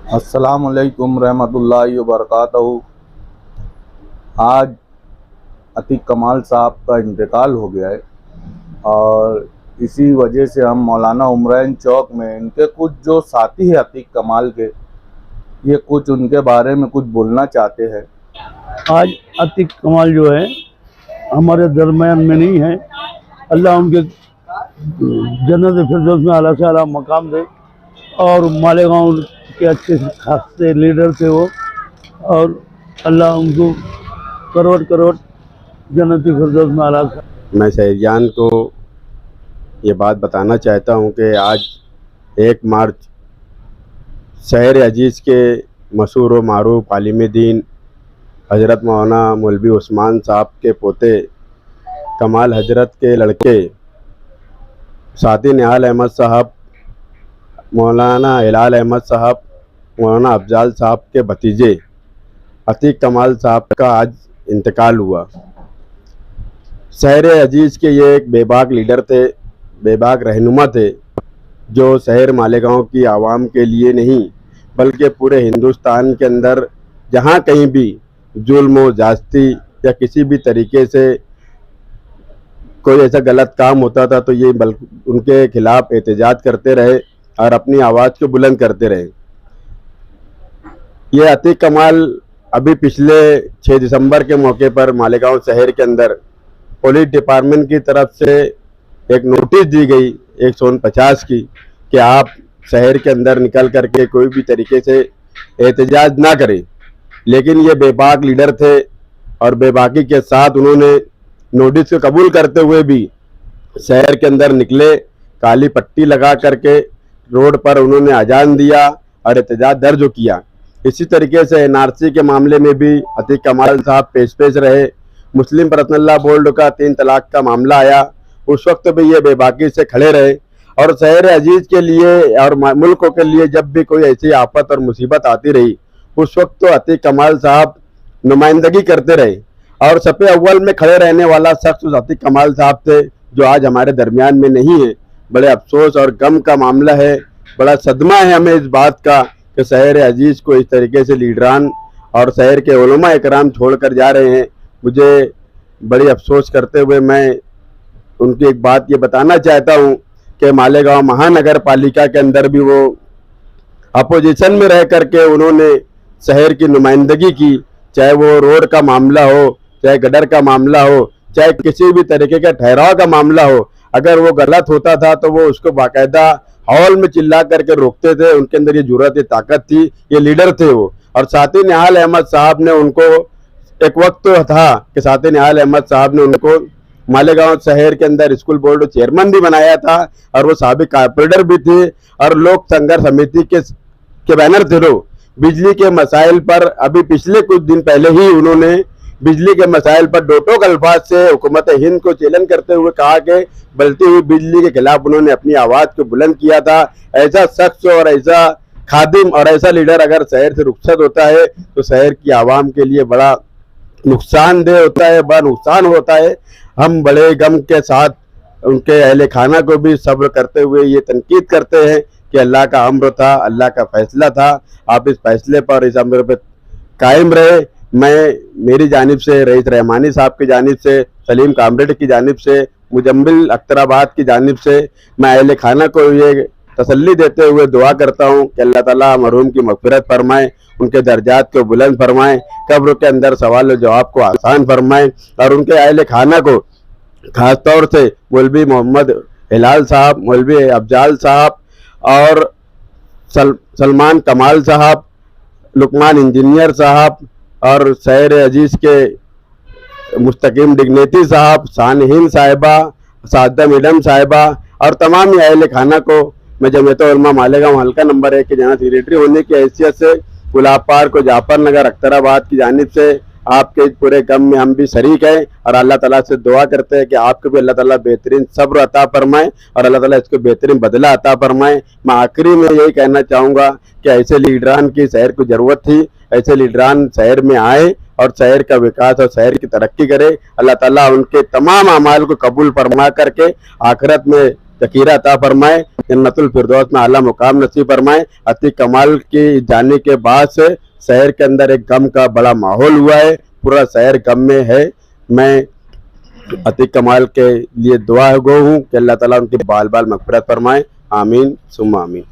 अस्सलामुअलैकुम रहमतुल्लाहि व बरकातहू। आज अतीक कमाल साहब का इंतकाल हो गया है और इसी वजह से हम मौलाना उमरैन चौक में इनके कुछ जो साथी हैं अतीक कमाल के, ये कुछ उनके बारे में कुछ बोलना चाहते हैं। आज अतीक कमाल जो है हमारे दरमियान में नहीं है। अल्लाह उनके जन्नत फिरदौस में आला से आला मकाम दे और मालेगांव के अच्छे खासे लीडर थे वो, और अल्लाह उनको करोड़ करोड़ जन्नत फिरदौस में आला से। मैं शहरियान को ये बात बताना चाहता हूँ कि आज 1 मार्च शहर अजीज़ के मशहूर व मारूफ आलिम दीन हज़रत मौलाना मौलवी उस्मान साहब के पोते कमाल हजरत के लड़के साथी निहाल अहमद साहब, मौलाना हिलाल अहमद साहब, मौलाना अफजाल साहब के भतीजे अतीक कमाल साहब का आज इंतकाल हुआ। शहर अजीज़ के ये एक बेबाक लीडर थे, बेबाक रहनुमा थे, जो शहर मालेगांव की आवाम के लिए नहीं बल्कि पूरे हिंदुस्तान के अंदर जहाँ कहीं भी जुल्म व ज्यादती या किसी भी तरीके से कोई ऐसा गलत काम होता था तो ये उनके खिलाफ एहतजाज करते रहे और अपनी आवाज़ को बुलंद करते रहे। ये अतीक कमाल अभी पिछले 6 दिसंबर के मौके पर मालेगांव शहर के अंदर पुलिस डिपार्टमेंट की तरफ से एक नोटिस दी गई 149 की कि आप शहर के अंदर निकल करके कोई भी तरीके से एहतजाज ना करें, लेकिन ये बेबाक लीडर थे और बेबाकी के साथ उन्होंने नोटिस को कबूल करते हुए भी शहर के अंदर निकले, काली पट्टी लगा करके रोड पर उन्होंने अजान दिया और एहतजाज दर्ज किया। इसी तरीके से एनआरसी के मामले में भी अतीक कमाल साहब पेश रहे। मुस्लिम पर्सनल लॉ बोर्ड का 3 तलाक का मामला आया, उस वक्त भी ये बेबाकी से खड़े रहे और शहर अजीज के लिए और मुल्क के लिए जब भी कोई ऐसी आफत और मुसीबत आती रही उस वक्त तो अतीक कमाल साहब नुमाइंदगी करते रहे और सफ़े अव्वल में खड़े रहने वाला शख्स अतीक कमाल साहब थे, जो आज हमारे दरमियान में नहीं है। बड़े अफसोस और गम का मामला है, बड़ा सदमा है हमें इस बात का कि शहर अजीज़ को इस तरीके से लीडरान और शहर के उलमा इकराम छोड़ कर जा रहे हैं। मुझे बड़ी अफसोस करते हुए मैं उनकी एक बात ये बताना चाहता हूँ कि मालेगांव महानगर पालिका के अंदर भी वो अपोजिशन में रह करके उन्होंने शहर की नुमाइंदगी की, चाहे वो रोड का मामला हो, चाहे गटर का मामला हो, चाहे किसी भी तरीके का ठहराव का मामला हो। अगर वो गलत होता था तो वो उसको बाकायदा हॉल में चिल्ला करके रोकते थे, उनके अंदर ये जुर्रत, ये ताकत थी, ये लीडर थे वो। और साथी निहाल अहमद साहब ने उनको एक वक्त तो था कि साथी निहाल अहमद साहब ने उनको मालेगांव शहर के अंदर स्कूल बोर्ड चेयरमैन भी बनाया था और वो साबिक कारपोरेटर भी थे और लोक संघर्ष समिति के बैनर थे। लोग बिजली के मसाइल पर अभी पिछले कुछ दिन पहले ही उन्होंने बिजली के मसाइल पर डोटोक अल्फाज से हुकूमत हिंद को चैलेंज करते हुए कहा कि बलती हुई बिजली के खिलाफ उन्होंने अपनी आवाज़ को बुलंद किया था। ऐसा शख्स और ऐसा खादिम और ऐसा लीडर अगर शहर से रुखसत होता है तो शहर की आवाम के लिए बड़ा नुकसानदेह होता है, बड़ा नुकसान होता है। हम बड़े गम के साथ उनके अहले खाना को भी सब्र करते हुए ये तनकीद करते हैं कि अल्लाह का अम्र था, अल्लाह का फैसला था, आप इस फैसले पर, इस अम्र पर कायम रहे। मेरी जानिब से, रईस रहमानी साहब की जानिब से, सलीम कामरेड की जानिब से, मुजम्मिल अख्तराबाद की जानिब से मैं अहले खाना को ये तसल्ली देते हुए दुआ करता हूँ कि अल्लाह ताला मरहूम की मग़फ़िरत फरमाए, उनके दर्जात को बुलंद फरमाए, कब्र के अंदर सवाल जवाब को आसान फरमाए और उनके अहले खाना को खास तौर से मौलवी मोहम्मद हिलाल साहब, मौलवी अफजाल साहब और सलमान कमाल साहब, लुकमान इंजीनियर साहब और शहर अजीज़ के मुस्तकीम डिग्नेटी साहब, सानहीन साहिबा, सादा मैडम साहिबा और तमाम अहले खाना को मैं जमीयत उलमा मालेगांव हल्का नंबर 1 के जनरल सेक्रेटरी होने की हैसियत से गुलाब पार्क को जाफर नगर अख्तराबाद की जानिब से आपके इस पूरे गम में हम भी शरीक हैं और अल्लाह ताला से दुआ करते हैं कि आपको भी अल्लाह ताला बेहतरीन सब्र अता फरमाए और अल्लाह ताला इसको बेहतरीन बदला अता फरमाए। मैं आखिरी में यही कहना चाहूँगा कि ऐसे लीडरान की शहर को ज़रूरत थी, ऐसे लीडरान शहर में आए और शहर का विकास और शहर की तरक्की करे। अल्लाह ताला उनके तमाम अमाल को कबूल फरमा करके आखिरत में ज़कीरा अता फरमाए, जन्नतुल फिरदौस में आला मुकाम नसीब फरमाए। अतीक कमाल के जाने के बाद से शहर के अंदर एक गम का बड़ा माहौल हुआ है, पूरा शहर गम में है। मैं अतीक कमाल के लिए दुआ गो हूँ कि अल्लाह ताला उनकी बाल बाल मग़फ़िरत फरमाए। आमीन सुम्मा आमीन।